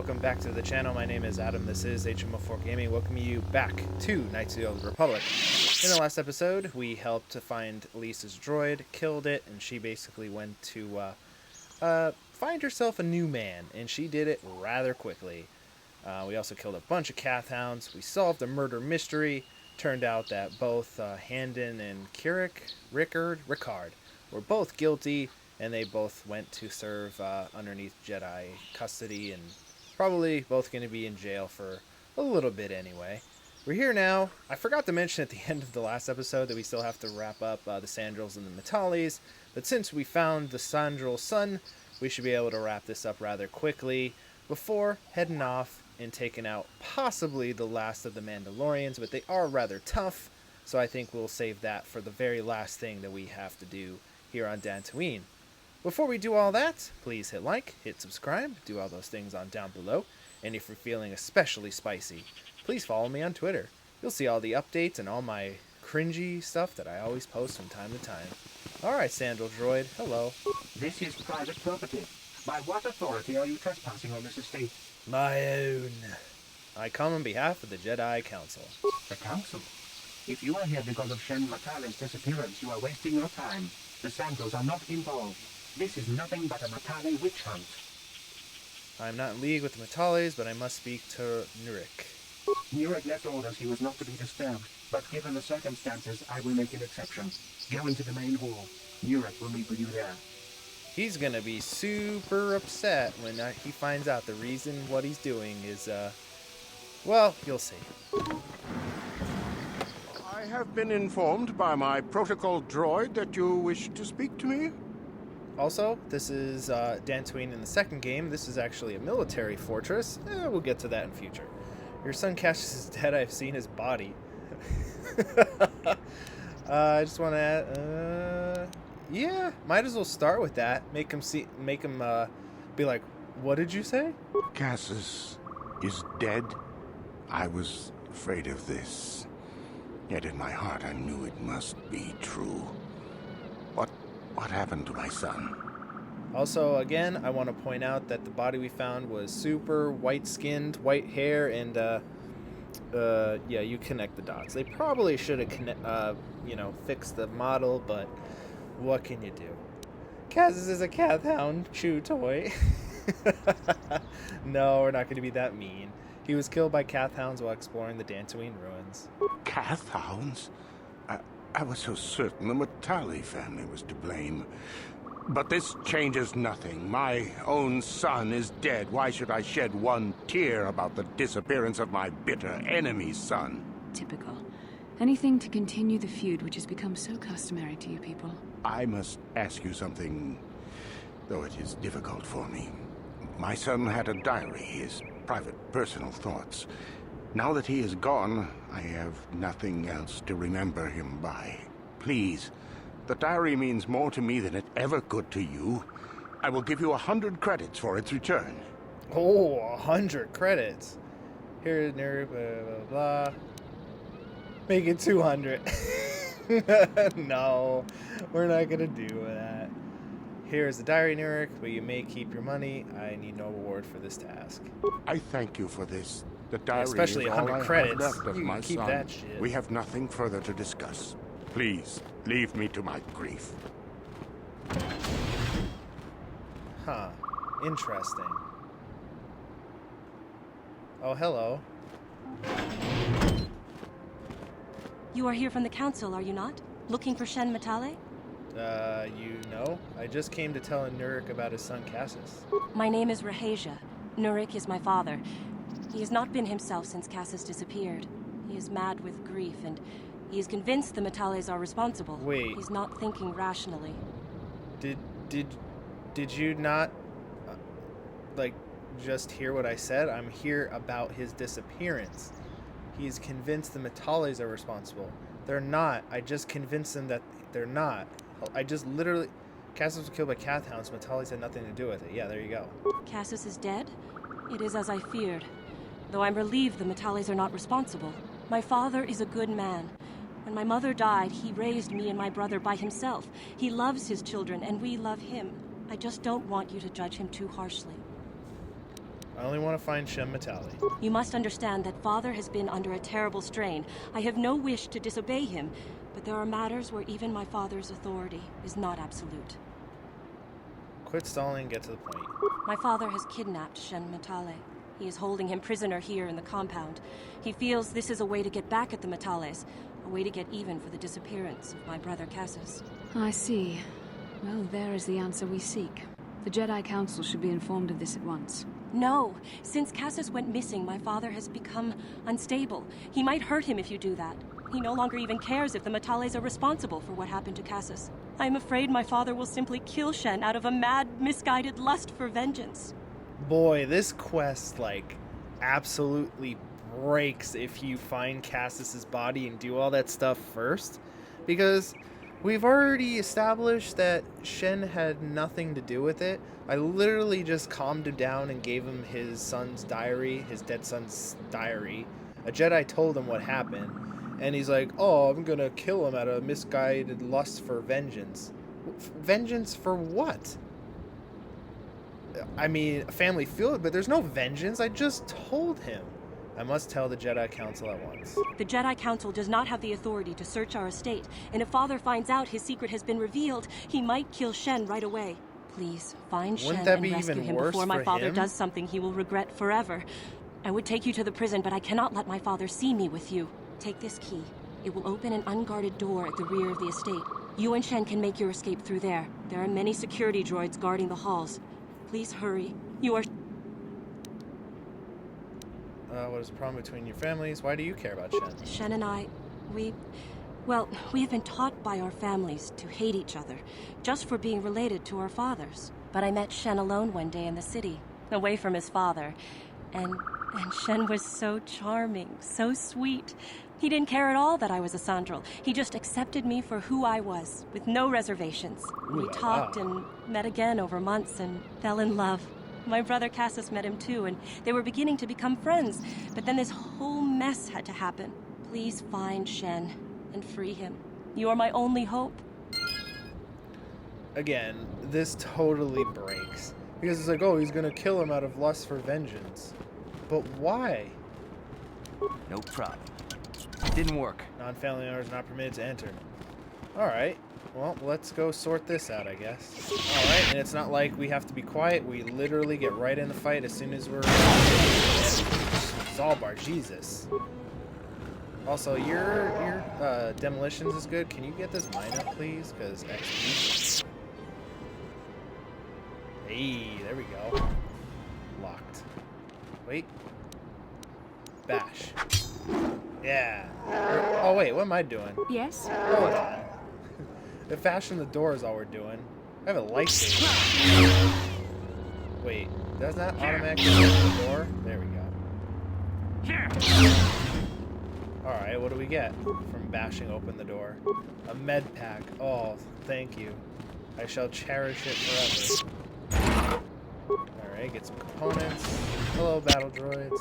welcome back to the channel. My name is Adam, this is HM04 Gaming, welcoming you back to Knights of the Old Republic. In the last episode, we helped to find Lisa's droid, killed it, and she basically went to find herself a new man, and she did it rather quickly. We also killed a bunch of Cath hounds, we solved a murder mystery. Turned out that both Handon and Rickard were both guilty, and they both went to serve underneath Jedi custody, and probably both going to be in jail for a little bit anyway. We're here now. I forgot to mention at the end of the last episode that we still have to wrap up the Sandrils and the Metalis, but since we found the Sandril son, we should be able to wrap this up rather quickly before heading off and taking out possibly the last of the Mandalorians, but they are rather tough, so I think we'll save that for the very last thing that we have to do here on Dantooine. Before we do all that, please hit like, hit subscribe, do all those things on down below, and if you're feeling especially spicy, please follow me on Twitter. You'll see all the updates and all my cringy stuff that I always post from time to time. Alright, Sandril Droid, hello. This is private property. By what authority are you trespassing on this estate? My own. I come on behalf of the Jedi Council. The Council? If you are here because of Shen Matale's disappearance, you are wasting your time. The Sandrils are not involved. This is nothing but a Matale witch hunt. I'm not in league with the Metalis, but I must speak to Nurik. Nurik left orders he was not to be disturbed, but given the circumstances, I will make an exception. Go into the main hall. Nurik will meet with you there. He's gonna be super upset when he finds out the reason what he's doing is, well, you'll see. I have been informed by my protocol droid that you wish to speak to me. Also, this is Dantooine in the second game. This is actually a military fortress. We'll get to that in future. Your son Cassius is dead. I've seen his body. I just want to add, yeah, might as well start with that. Make him be like, what did you say? Cassius is dead. I was afraid of this. Yet in my heart I knew it must be true. What happened to my son? Also, again, I want to point out that the body we found was super white-skinned, white hair, and, yeah, you connect the dots. They probably should have, fixed the model, but what can you do? Cassius is a Cath hound chew toy. No, we're not going to be that mean. He was killed by Cath hounds while exploring the Dantooine ruins. Cath hounds? I was so certain the Matale family was to blame. But this changes nothing. My own son is dead. Why should I shed one tear about the disappearance of my bitter enemy's son? Typical. Anything to continue the feud which has become so customary to you people. I must ask you something, though it is difficult for me. My son had a diary, his private, personal thoughts. Now that he is gone, I have nothing else to remember him by. Please, the diary means more to me than it ever could to you. I will give you 100 credits for its return. Oh, 100 credits. Here, blah, blah, blah. Make it 200. No, we're not gonna do that. Here's the diary, Nurik, but you may keep your money. I need no reward for this task. I thank you for this. The diary especially is 100 all I credits. have left of You my can keep son. that shit. We have nothing further to discuss. Please, leave me to my grief. Huh. Interesting. Oh, hello. You are here from the Council, are you not? Looking for Shen Matale? You know? I just came to tell Nurik about his son Cassius. My name is Rahasia. Nurik is my father. He has not been himself since Cassius disappeared. He is mad with grief, and he is convinced the Matales are responsible. Wait. He's not thinking rationally. Did you not, just hear what I said? I'm here about his disappearance. He's convinced the Matales are responsible. They're not. I just convinced him that they're not. I just literally... Cassius was killed by Cath hounds. Matales had nothing to do with it. Yeah, there you go. Cassius is dead? It is as I feared. Though I'm relieved the Matales are not responsible. My father is a good man. When my mother died, he raised me and my brother by himself. He loves his children, and we love him. I just don't want you to judge him too harshly. I only want to find Shen Matali. You must understand that Father has been under a terrible strain. I have no wish to disobey him, but there are matters where even my father's authority is not absolute. Quit stalling and get to the point. My father has kidnapped Shen Matale. He is holding him prisoner here in the compound. He feels this is a way to get back at the Matales, a way to get even for the disappearance of my brother Cassius. I see. Well, there is the answer we seek. The Jedi Council should be informed of this at once. No. Since Cassius went missing, my father has become unstable. He might hurt him if you do that. He no longer even cares if the Matales are responsible for what happened to Cassius. I am afraid my father will simply kill Shen out of a mad, misguided lust for vengeance. Boy, this quest, like, absolutely breaks if you find Cassius's body and do all that stuff first. Because we've already established that Shen had nothing to do with it. I literally just calmed him down and gave him his son's diary, his dead son's diary. A Jedi told him what happened. And he's like, oh, I'm gonna kill him out of misguided lust for vengeance. Vengeance for what? I mean, a family feud, but there's no vengeance. I just told him. I must tell the Jedi Council at once. The Jedi Council does not have the authority to search our estate, and if Father finds out his secret has been revealed, he might kill Shen right away. Please, find Shen and rescue him before my father does something he will regret forever. I would take you to the prison, but I cannot let my father see me with you. Take this key. It will open an unguarded door at the rear of the estate. You and Shen can make your escape through there. There are many security droids guarding the halls. Please hurry. You are... What is the problem between your families? Why do you care about Shen? Shen and I, we have been taught by our families to hate each other, just for being related to our fathers. But I met Shen alone one day in the city, away from his father, and Shen was so charming, so sweet. He didn't care at all that I was a Sandral. He just accepted me for who I was, with no reservations. We talked and met again over months and fell in love. My brother Cassius met him too, and they were beginning to become friends. But then this whole mess had to happen. Please find Shen and free him. You are my only hope. Again, this totally breaks. Because it's like, oh, he's gonna kill him out of lust for vengeance. But why? No problem. Didn't work. Non-family members not permitted to enter. Alright. Well, let's go sort this out, I guess. Alright, and it's not like we have to be quiet. We literally get right in the fight as soon as we're... Zalbar, Jesus. Also, your demolitions is good. Can you get this mine up, please? Because XP. Hey, there we go. Locked. Wait. Bash. Yeah. Oh, wait, what am I doing? Yes? Hold on. The fashion the door is all we're doing. I have a lightsaber. Wait, does that automatically open the door? There we go. Alright, what do we get from bashing open the door? A med pack. Oh, thank you. I shall cherish it forever. Alright, get some components. Hello, battle droids.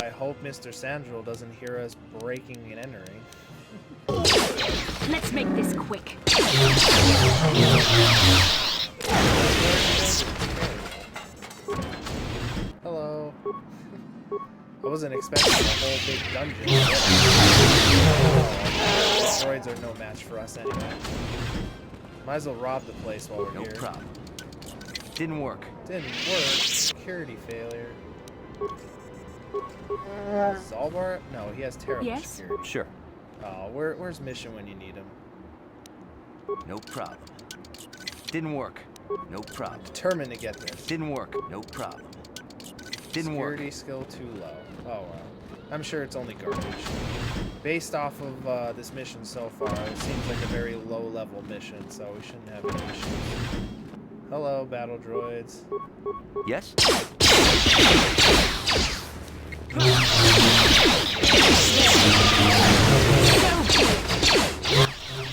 I hope Mr. Sandral doesn't hear us breaking and entering. Let's make this quick. Hello. I wasn't expecting a whole big dungeon. Droids are no match for us anyway. Might as well rob the place while we're here. No problem. Didn't work. Didn't work. Security failure. Zalbar? No, he has terrible security. Sure. Oh, where's Mission when you need him? No problem. Didn't work. No problem. Determined to get this. Didn't work. No problem. Didn't work. Security skill too low. Oh well. I'm sure it's only garbage. Based off of this mission so far, it seems like a very low-level mission, so we shouldn't have any issues. Hello, battle droids. Yes?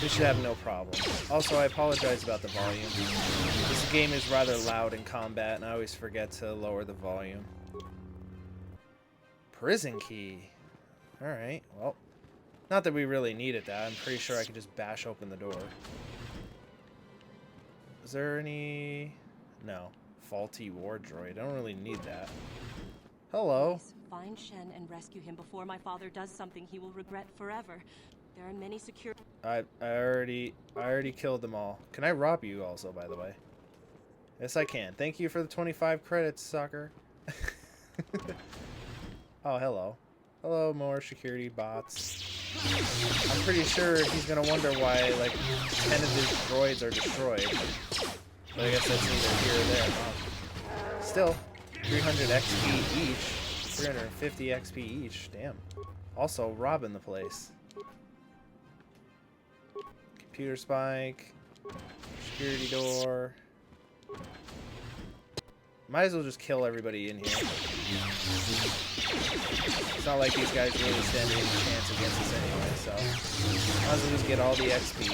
We should have no problem. Also, I apologize about the volume. This game is rather loud in combat, and I always forget to lower the volume. Prison key. Alright, well, Not that we really needed that. I'm pretty sure I could just bash open the door. Is there any... No. Faulty war droid. I don't really need that. Hello. Please find Shen and rescue him before my father does something he will regret forever. There are many secure... I already killed them all. Can I rob you also, by the way? Yes, I can. Thank you for the 25 credits, sucker. Oh, hello. Hello, more security bots. I'm pretty sure he's gonna wonder why, like, 10 of his droids are destroyed. But I guess that's neither here or there, huh? Still, 300 XP each. 350 XP each. Damn. Also, robbing the place. Computer spike. Security door. Might as well just kill everybody in here. It's not like these guys really stand any chance against us anyway, so might as well just get all the XP.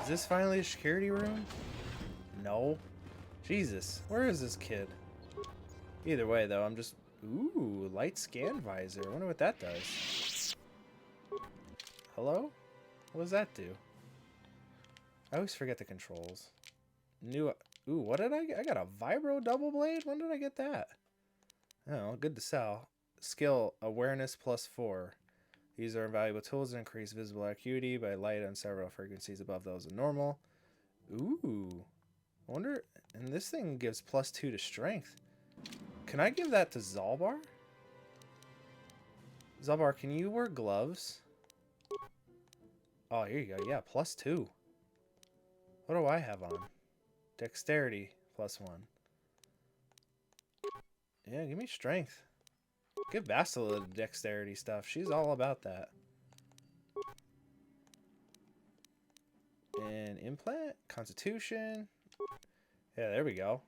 Is this finally a security room? No. Jesus, where is this kid? Either way, though, I'm just... Ooh, light scan visor. I wonder what that does. Hello? What does that do? I always forget the controls. New... Ooh, what did I get? I got a vibro double blade? When did I get that? Oh, good to sell. Skill, awareness +4. These are valuable tools that increase visible acuity by light on several frequencies above those of normal. Ooh. I wonder... And this thing gives +2 to strength. Can I give that to Zalbar? Zalbar, can you wear gloves? Oh, here you go. Yeah, +2. What do I have on? Dexterity, +1. Yeah, give me strength. Give Bastila the dexterity stuff. She's all about that. And implant, constitution. Yeah, there we go.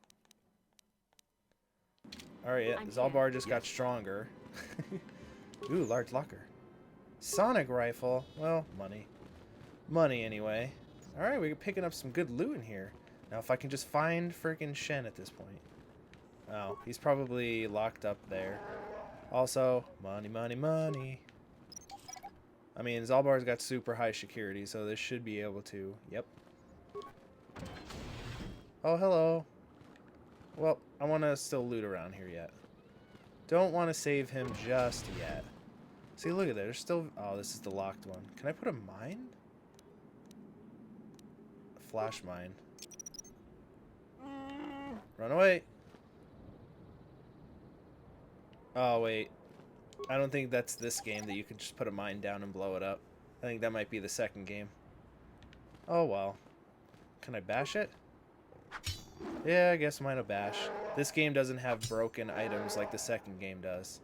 Alright, yeah, Zalbar just got stronger. Ooh, large locker. Sonic rifle. Well, money. Money, anyway. Alright, we're picking up some good loot in here. Now, if I can just find freaking Shen at this point. Oh, he's probably locked up there. Also, money, money, money. I mean, Zalbar's got super high security, so this should be able to... Yep. Oh, hello. Well, I want to still loot around here yet. Don't want to save him just yet. See, look at that. There's still... Oh, this is the locked one. Can I put a mine? A flash mine. Run away. Oh, wait. I don't think that's this game that you can just put a mine down and blow it up. I think that might be the second game. Oh, well. Can I bash it? Yeah, I guess mine'll bash. This game doesn't have broken items like the second game does.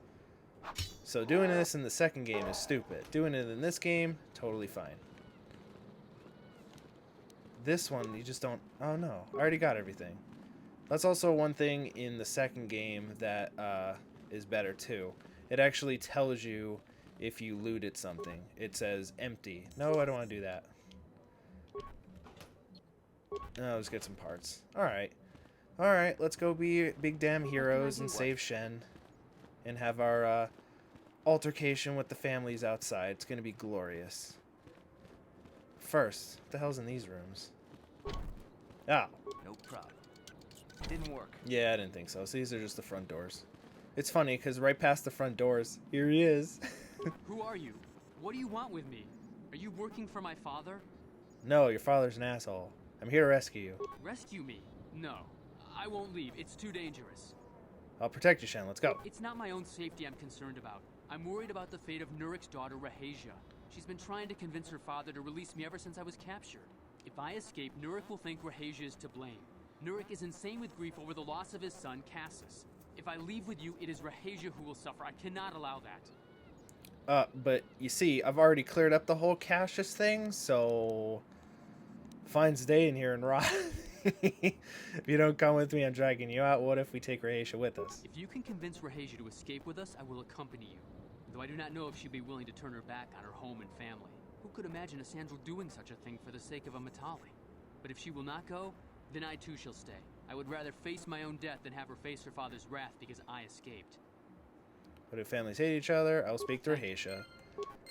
So doing this in the second game is stupid. Doing it in this game, totally fine. This one, you just don't... Oh, no. I already got everything. That's also one thing in the second game that is better, too. It actually tells you if you looted something. It says empty. No, I don't want to do that. No, let's get some parts. Alright. Alright, let's go be big damn heroes and save Shen. And have our altercation with the families outside. It's going to be glorious. First, what the hell's in these rooms? Ah. No problem. Didn't work. Yeah, I didn't think so. So these are just the front doors. It's funny, because right past the front doors, here he is. Who are you? What do you want with me? Are you working for my father? No, your father's an asshole. I'm here to rescue you. Rescue me? No. I won't leave. It's too dangerous. I'll protect you, Shen. Let's go. It's not my own safety I'm concerned about. I'm worried about the fate of Nurik's daughter, Rahasia. She's been trying to convince her father to release me ever since I was captured. If I escape, Nurik will think Rahasia is to blame. Nurik is insane with grief over the loss of his son, Cassus. If I leave with you, it is Rahasia who will suffer. I cannot allow that. But you see, I've already cleared up the whole Cassius thing, so... Fine staying here and rot. If you don't come with me, I'm dragging you out. What if we take Rahasia with us? If you can convince Rahasia to escape with us, I will accompany you. Though I do not know if she'd be willing to turn her back on her home and family. Who could imagine a Sandral doing such a thing for the sake of a Matali? But if she will not go, then I too shall stay. I would rather face my own death than have her face her father's wrath because I escaped. But if families hate each other, I'll speak to Rahasia.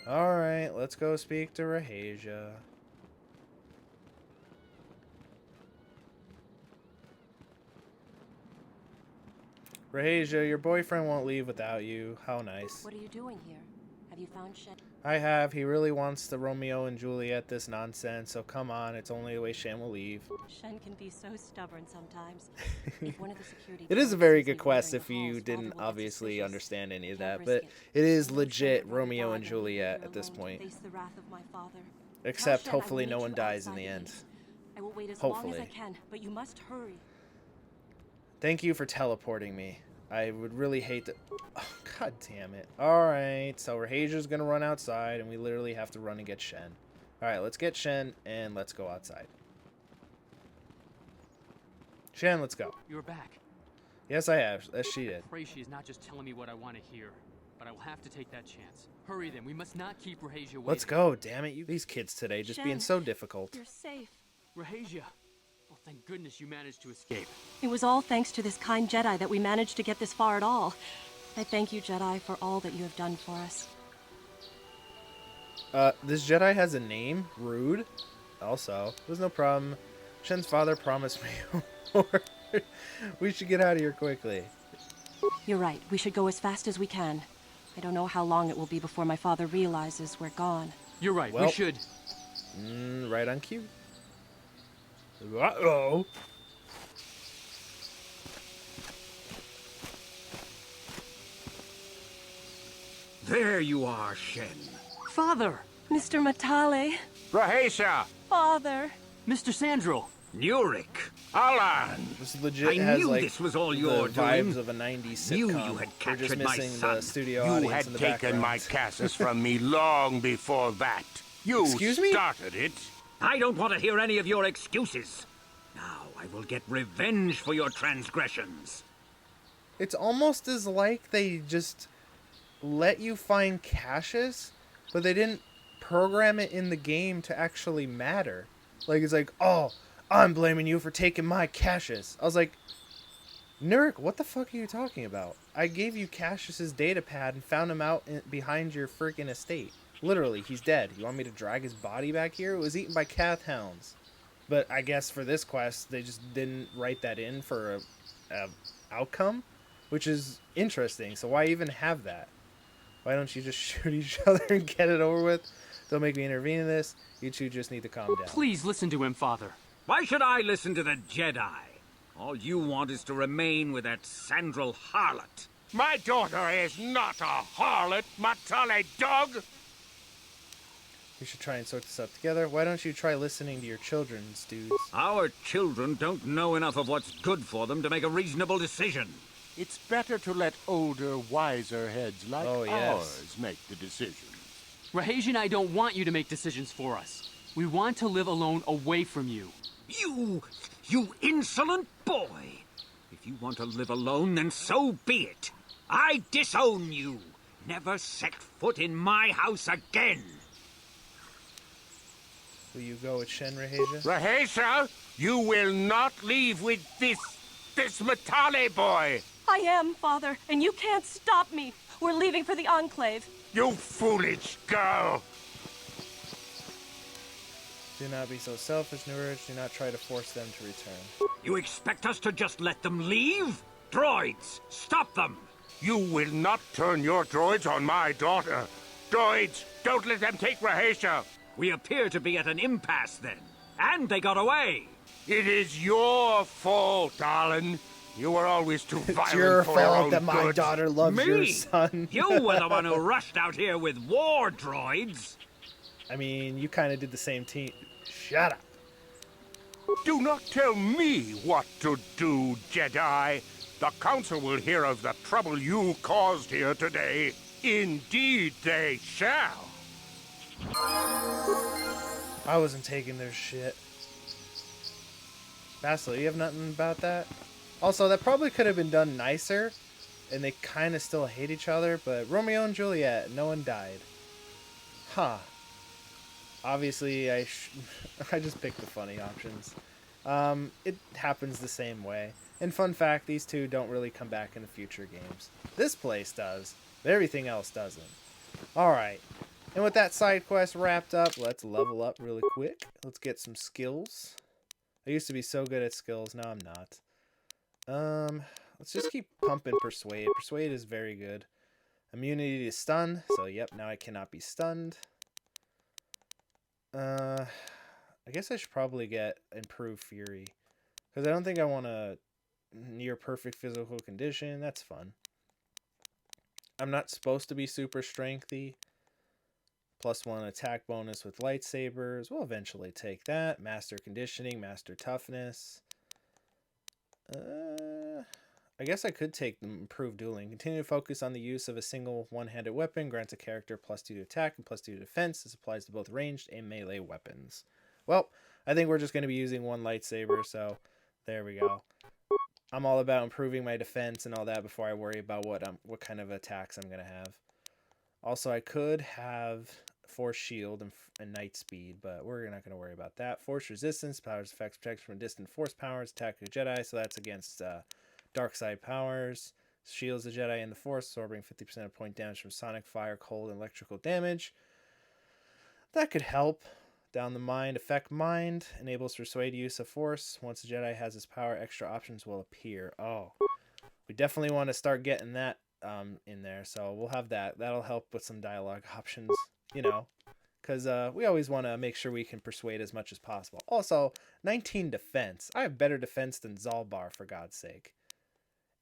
Alright, let's go speak to Rahasia. Rahasia, your boyfriend won't leave without you. How nice. What are you doing here? Have you found Shen? I have. He really wants the Romeo and Juliet this nonsense, so come on. It's only the way Shen will leave. Shen can be so stubborn sometimes. If one of the security It is a droids very sees good me quest wandering if the you halls, didn't Father will get obviously suspicious. understand any of Can't that, risk but it. it is I will legit show my Romeo God and that Juliet we are at this alone to point. face the wrath of my father. Except Tell Shen I will hopefully no meet one you dies in outside the the end. gates. I will wait as long as I Hopefully. can, but you must hurry. Thank you for teleporting me. I would really hate to... Oh, God damn it. Alright, so Rahasia's gonna run outside, and we literally have to run and get Shen. Alright, let's get Shen, and let's go outside. Shen, let's go. You're back. Yes, I have. As she did. Pray she is not just telling me what I want to hear, but I will have to take that chance. Hurry then, we must not keep Rahasia waiting. Let's go, damn it. You these kids today just being Shen. so difficult. You're safe. Rahasia! Oh, thank goodness you managed to escape. It was all thanks to this kind Jedi that we managed to get this far at all. I thank you, Jedi, for all that you have done for us. This Jedi has a name? Rude? Also, there's no problem. Shen's father promised me more. We should get out of here quickly. You're right. We should go as fast as we can. I don't know how long it will be before my father realizes we're gone. You're right, Well- we should. Right on cue. Uh-oh. There you are, Shen. Father! Mr. Matale. Rahasia! Father. Mr. Sandro! Nurik. Alan! This legit I has knew like this was all the your vibes doing. of a 90s Knew sitcom. you had We're just captured my missing son. the studio You audience had in the taken background. my Cassis from me long before that. You Excuse me? started it. I don't want to hear any of your excuses. Now I will get revenge for your transgressions. It's almost as like they just let you find caches, but they didn't program it in the game to actually matter. Like, it's like, oh, I'm blaming you for taking my caches. I was like, Nurik, what the fuck are you talking about? I gave you Cassius's data pad and found him out behind your freaking estate. Literally, he's dead. You want me to drag his body back here? It was eaten by cath hounds. But I guess for this quest, they just didn't write that in for a outcome, which is interesting. So why even have that? Why don't you just shoot each other and get it over with? Don't make me intervene in this. You two just need to calm down. Please listen to him, Father. Why should I listen to the Jedi? All you want is to remain with that Sandral harlot. My daughter is not a harlot, Matale dog! We should try and sort this out together. Why don't you try listening to your children's dudes? Our children don't know enough of what's good for them to make a reasonable decision. It's better to let older, wiser heads like Oh, yes. ours make the decisions. Rahasia and I don't want you to make decisions for us. We want to live alone away from you. You insolent boy! If you want to live alone, then so be it. I disown you. Never set foot in my house again. Will you go with Shen, Rahasia? Rahasia, you will not leave with this Matale boy! I am, Father, and you can't stop me. We're leaving for the Enclave. You foolish girl! Do not be so selfish, Nurik. Do not try to force them to return. You expect us to just let them leave? Droids, stop them! You will not turn your droids on my daughter. Droids, don't let them take Rahasia. We appear to be at an impasse then. And they got away. It is your fault, Alan. You were always too violent It's your for your fault own that my good. daughter loves Me? your son. You were the one who rushed out here with war droids. I mean, you kind of did the same team. Shut up. Do not tell me what to do, Jedi. The Council will hear of the trouble you caused here today. Indeed they shall. I wasn't taking their shit. Bastila, you have nothing about that? Also, that probably could have been done nicer, and they kind of still hate each other, but Romeo and Juliet, no one died. Huh. Obviously, I just picked the funny options. It happens the same way. And fun fact, these two don't really come back in the future games. This place does, but everything else doesn't. Alright, and with that side quest wrapped up, let's level up really quick. Let's get some skills. I used to be so good at skills, now I'm not. Let's just keep pumping Persuade. Persuade is very good. Immunity to stun, so yep, now I cannot be stunned. I guess I should probably get Improved Fury, because I don't think I want a near perfect physical condition. That's fun. I'm not supposed to be super strengthy. +1 attack bonus with lightsabers. We'll eventually take that. Master conditioning, master toughness. I guess I could take the improved dueling. Continue to focus on the use of a single one-handed weapon. Grants a character +2 to attack and +2 to defense. This applies to both ranged and melee weapons. Well, I think we're just going to be using one lightsaber, so there we go. I'm all about improving my defense and all that before I worry about what kind of attacks I'm going to have. Also, I could have Force Shield and Night Speed, but we're not going to worry about that. Force Resistance, powers effects, protection from distant force powers, attack of Jedi, so that's against dark side powers. Shields the Jedi in the Force, absorbing 50% of point damage from sonic, fire, cold, and electrical damage. That could help. Down the Mind, Affect Mind, enables Persuade use of Force. Once a Jedi has his power, extra options will appear. Oh, we definitely want to start getting that in there, so we'll have that. That'll help with some dialogue options, you know, because we always want to make sure we can persuade as much as possible. Also, 19 defense. I have better defense than Zalbar, for God's sake.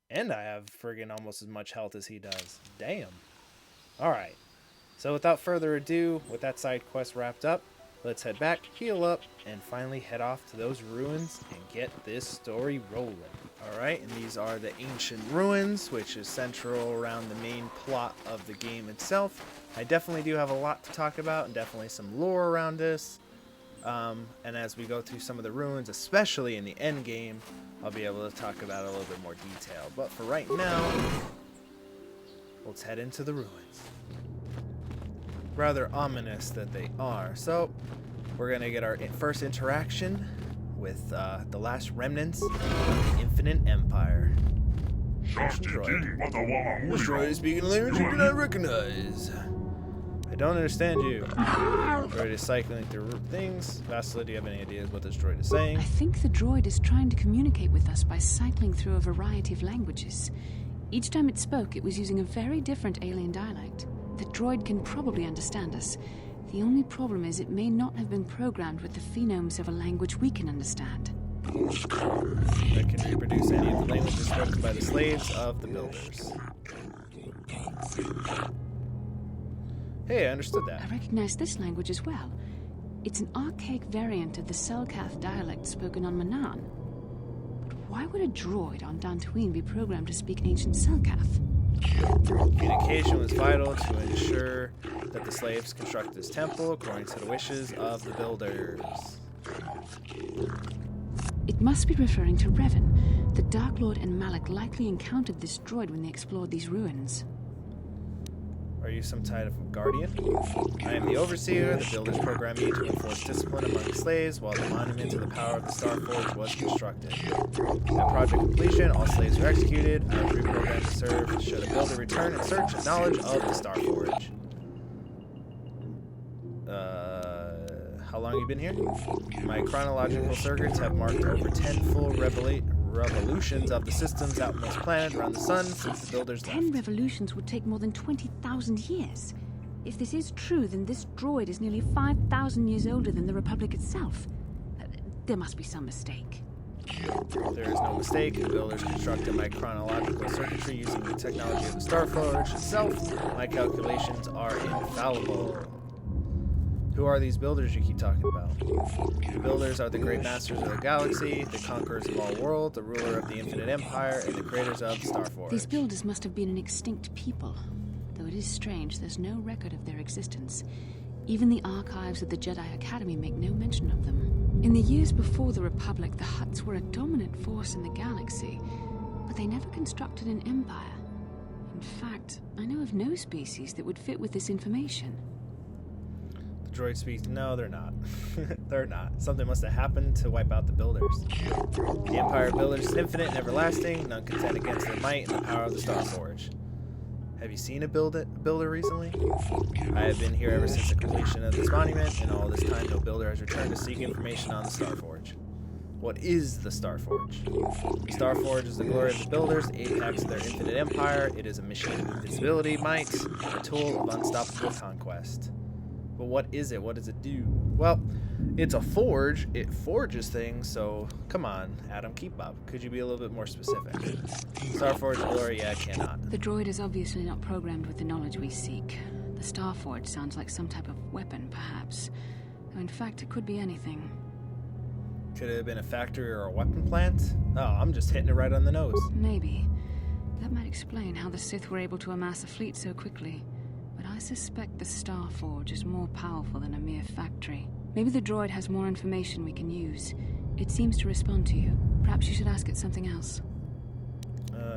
And I have friggin' almost as much health as he does. Damn. Alright. So without further ado, with that side quest wrapped up, let's head back, heal up, and finally head off to those ruins and get this story rolling. Alright, and these are the ancient ruins, which is central around the main plot of the game itself. I definitely do have a lot to talk about, and definitely some lore around this. And as we go through some of the ruins, especially in the end game, I'll be able to talk about it a little bit more detail. But for right now, let's head into the ruins. Rather ominous that they are. So, we're going to get our first interaction with the last remnants of the Infinite Empire. Droid. This droid is speaking a language you do not recognize. I don't understand you. Droid is cycling through things. Vasily, do you have any ideas what this droid is saying? I think the droid is trying to communicate with us by cycling through a variety of languages. Each time it spoke, it was using a very different alien dialect. The droid can probably understand us. The only problem is it may not have been programmed with the phonemes of a language we can understand. That can reproduce any of the languages spoken by the slaves of the builders. Hey, I understood that. I recognize this language as well. It's an archaic variant of the Selkath dialect spoken on Manaan. But why would a droid on Dantooine be programmed to speak ancient Selkath? Communication was vital to ensure that the slaves constructed this temple according to the wishes of the builders. It must be referring to Revan. The Dark Lord and Malak likely encountered this droid when they explored these ruins. Are you some type of guardian? I am the overseer. The builders programmed me to enforce discipline among the slaves while the monument to the power of the Starforge was constructed. At project completion, all slaves were executed. I was reprogrammed to serve should a builder return in search of knowledge of the Starforge. How long have you been here? My chronological circuits have marked over 10 full revolutions of the system's outmost planet around the sun since the builders left. 10 revolutions would take more than 20,000 years. If this is true, then this droid is nearly 5,000 years older than the Republic itself. There must be some mistake. There is no mistake. The builders constructed my chronological circuitry using the technology of the Starforge itself. My calculations are infallible. Who are these builders you keep talking about? The builders are the great masters of the galaxy, the conquerors of all worlds, the ruler of the Infinite Empire, and the creators of Starforge. These builders must have been an extinct people. Though it is strange, there's no record of their existence. Even the archives of the Jedi Academy make no mention of them. In the years before the Republic, the Hutts were a dominant force in the galaxy, but they never constructed an empire. In fact, I know of no species that would fit with this information. The droid speaks. No, they're not. They're not. Something must have happened to wipe out the builders. The Empire of Builders is infinite and everlasting. None contend against their might and the power of the Starforge. Have you seen a builder recently? I have been here ever since the completion of this monument, and all this time no builder has returned to seek information on the Starforge. What is the Starforge? The Starforge is the glory of the builders, the apex of their infinite empire. It is a machine of invisibility, might, a tool of unstoppable conquest. But what is it? What does it do? Well, it's a forge. It forges things, so come on, Adam, keep up. Could you be a little bit more specific? Starforge glory, yeah, cannot. The droid is obviously not programmed with the knowledge we seek. The Starforge sounds like some type of weapon, perhaps. Though in fact, it could be anything. Could it have been a factory or a weapon plant? Oh, I'm just hitting it right on the nose. Maybe. That might explain how the Sith were able to amass a fleet so quickly. But I suspect the Starforge is more powerful than a mere factory. Maybe the droid has more information we can use. It seems to respond to you. Perhaps you should ask it something else.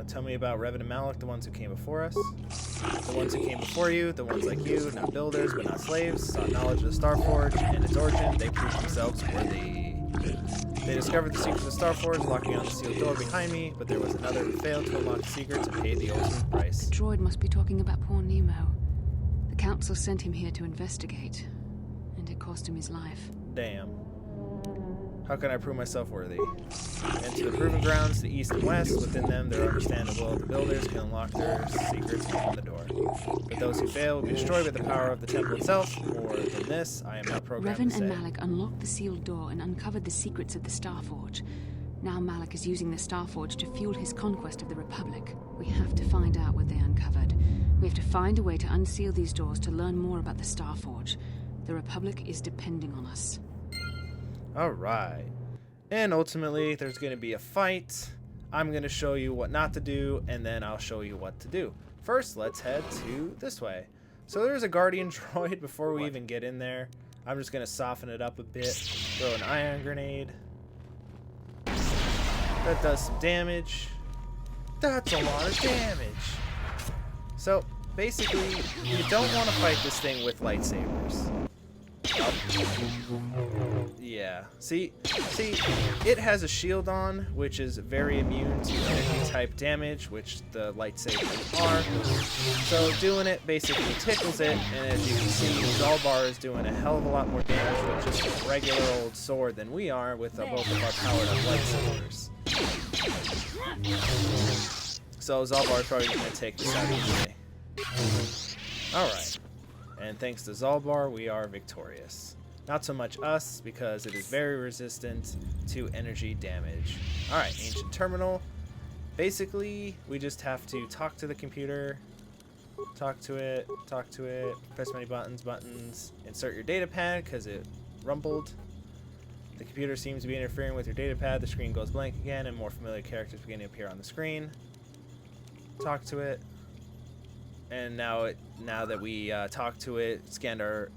Tell me about Revan and Malak, the ones who came before us. The ones who came before you, the ones like you, not builders but not slaves, sought knowledge of the Starforge and its origin. They proved themselves worthy. They discovered the secret of the Starforge, locking on the sealed door behind me, but there was another who failed to unlock the secrets and paid the ultimate price. The droid must be talking about poor Nemo. The Council sent him here to investigate, and it cost him his life. Damn. How can I prove myself worthy? Enter the proving grounds to the east and west. Within them, their understandable of the builders can unlock their secrets from the door. But those who fail will be destroyed by the power of the temple itself. More than this, I am not programmed Revan to say. and Malak unlocked the sealed door and uncovered the secrets of the Starforge. Now Malak is using the Starforge to fuel his conquest of the Republic. We have to find out what they uncovered. We have to find a way to unseal these doors to learn more about the Starforge. The Republic is depending on us. Alright. And ultimately, there's going to be a fight. I'm going to show you what not to do, and then I'll show you what to do. First, let's head to this way. So there's a Guardian droid before we even get in there. I'm just going to soften it up a bit. Throw an ion grenade. That does some damage. That's a lot of damage. So, basically, you don't want to fight this thing with lightsabers. Yeah. See, it has a shield on, which is very immune to energy type damage, which the lightsabers are. So doing it basically tickles it, and as you can see, Zalbar is doing a hell of a lot more damage with just a regular old sword than we are with both of our powered up lightsabers. So Zalbar is probably going to take this out easily. Alright. And thanks to Zalbar, we are victorious. Not so much us, because it is very resistant to energy damage. Alright, Ancient Terminal. Basically, we just have to talk to the computer. Talk to it, press many buttons, insert your data pad, because it rumbled. The computer seems to be interfering with your data pad. The screen goes blank again, and more familiar characters begin to appear on the screen. Talk to it. And now that we talked to it, scanned our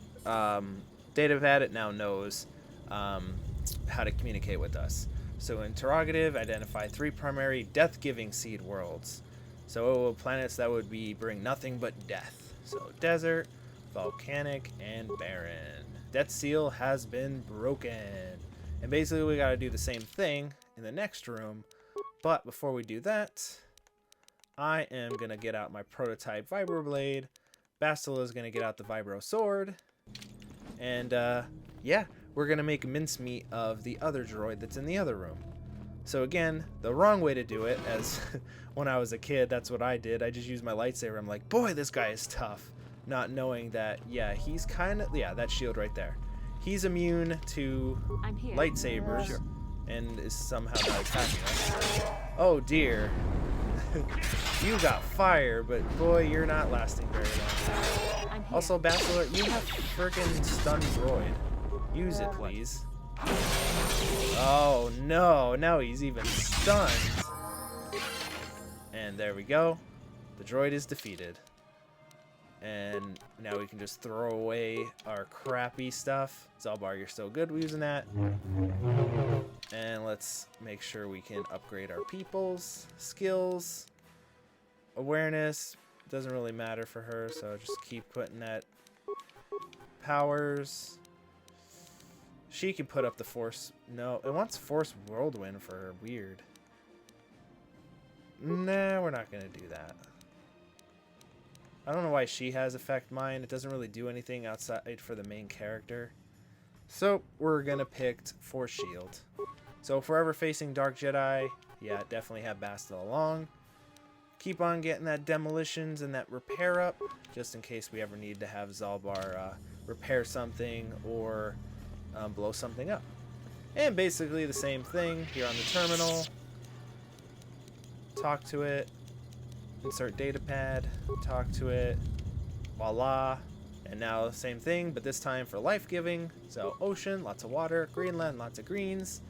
data pad, it now knows how to communicate with us. So interrogative, identify 3 primary death-giving seed worlds. So planets that would bring nothing but death. So desert, volcanic, and barren. Death seal has been broken. And basically we gotta do the same thing in the next room. But before we do that, I am going to get out my prototype Vibroblade. Bastila is going to get out the Vibro Sword. And, yeah, we're going to make mincemeat of the other droid that's in the other room. So again, the wrong way to do it, as when I was a kid, that's what I did. I just used my lightsaber. I'm like, boy, this guy is tough. Not knowing that, yeah, he's kind of, yeah, that shield right there. He's immune to lightsabers. Sure. And is somehow not attacking us. Oh, dear. You got fire, but boy, you're not lasting very long. Also, Bachelor, you have friggin' stun droid. Use it, please. Oh no, now he's even stunned. And there we go. The droid is defeated. And now we can just throw away our crappy stuff. Zalbar, you're still good using that. And let's make sure we can upgrade our people's skills. Awareness doesn't really matter for her, so just keep putting that powers. She can put up the Force. No, it wants Force Whirlwind for her. Weird. Nah, we're not going to do that. I don't know why she has Affect Mind. It doesn't really do anything outside for the main character. So, we're going to pick Force Shield. So, if we're ever facing Dark Jedi, yeah, definitely have Bastila along. Keep on getting that demolitions and that repair up, just in case we ever need to have Zalbar repair something or blow something up. And basically the same thing here on the terminal. Talk to it. Insert datapad, talk to it, voila, and now same thing, but this time for life-giving. So ocean, lots of water, Greenland, lots of greens,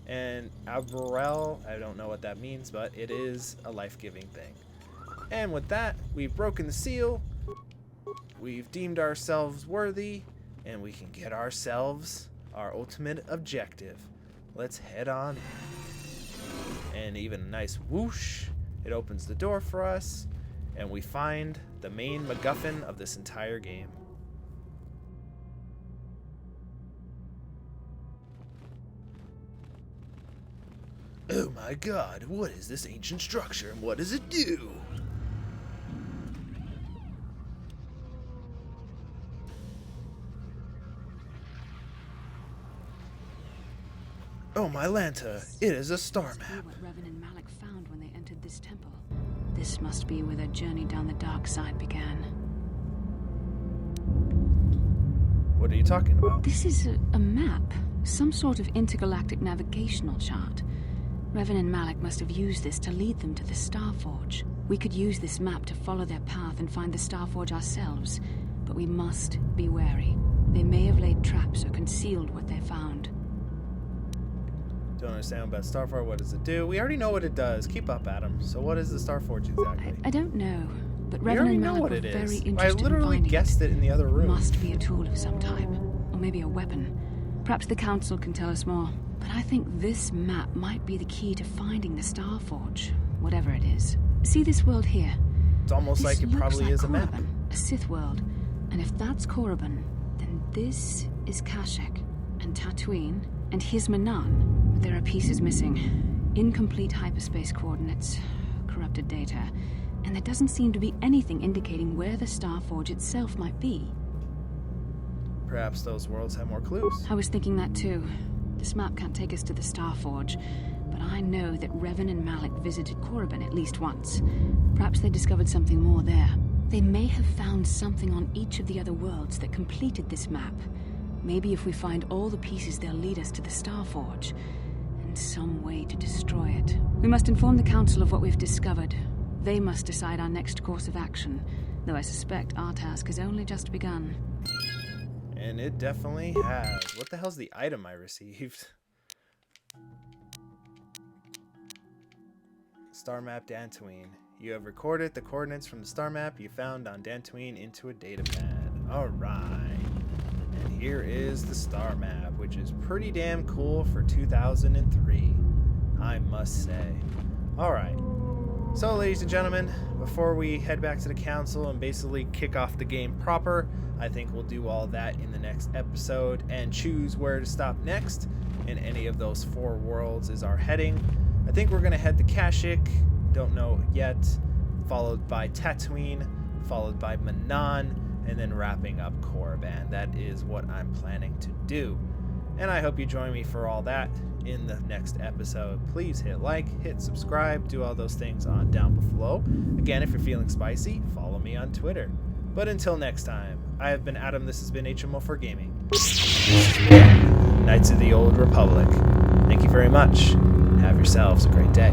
and Abrel, I don't know what that means, but it is a life-giving thing. And with that, we've broken the seal, we've deemed ourselves worthy, and we can get ourselves our ultimate objective. Let's head on in. And even a nice whoosh. It opens the door for us, and we find the main MacGuffin of this entire game. Oh my god, what is this ancient structure, and what does it do? Oh my Lanta, it is a star map. What Revan and Malak found when they entered this temple. This must be where their journey down the dark side began. What are you talking about? This is a map, some sort of intergalactic navigational chart. Revan and Malak must have used this to lead them to the Starforge. We could use this map to follow their path and find the Starforge ourselves, but we must be wary. They may have laid traps or concealed what they found. Don't understand about Starforge. What does it do? We already know what it does. Keep up, Adam. So what is the Starforge exactly? I don't know, but We Revan already and know Malak what were it very is. interested I literally in finding guessed it in the other room. Must be a tool of some type, or maybe a weapon. Perhaps the Council can tell us more. But I think this map might be the key to finding the Starforge, whatever it is. See this world here? It's almost This like it looks probably like is a map. Korriban, a Sith world. And if that's Korriban, then this is Kashyyyk, and Tatooine, and here's Manan. But there are pieces missing. Incomplete hyperspace coordinates, corrupted data, and there doesn't seem to be anything indicating where the Starforge itself might be. Perhaps those worlds have more clues. I was thinking that too. This map can't take us to the Starforge, but I know that Revan and Malak visited Korriban at least once. Perhaps they discovered something more there. They may have found something on each of the other worlds that completed this map. Maybe if we find all the pieces, they'll lead us to the Starforge, and some way to destroy it. We must inform the Council of what we've discovered. They must decide our next course of action, though I suspect our task has only just begun. And it definitely has. What the hell's the item I received? StarMap Dantooine. You have recorded the coordinates from the star map you found on Dantooine into a datapad. Alright. And here is the star map, which is pretty damn cool for 2003, I must say. Alright. So, ladies and gentlemen, before we head back to the council and basically kick off the game proper, I think we'll do all that in the next episode and choose where to stop next in any of those 4 worlds is our heading. I think we're going to head to Kashyyyk, don't know yet, followed by Tatooine, followed by Manan, and then wrapping up Korriban. That is what I'm planning to do. And I hope you join me for all that in the next episode. Please hit like, hit subscribe, do all those things on down below. Again, if you're feeling spicy, follow me on Twitter. But until next time, I have been Adam, this has been HMO4 Gaming. Knights of the Old Republic. Thank you very much. Have yourselves a great day.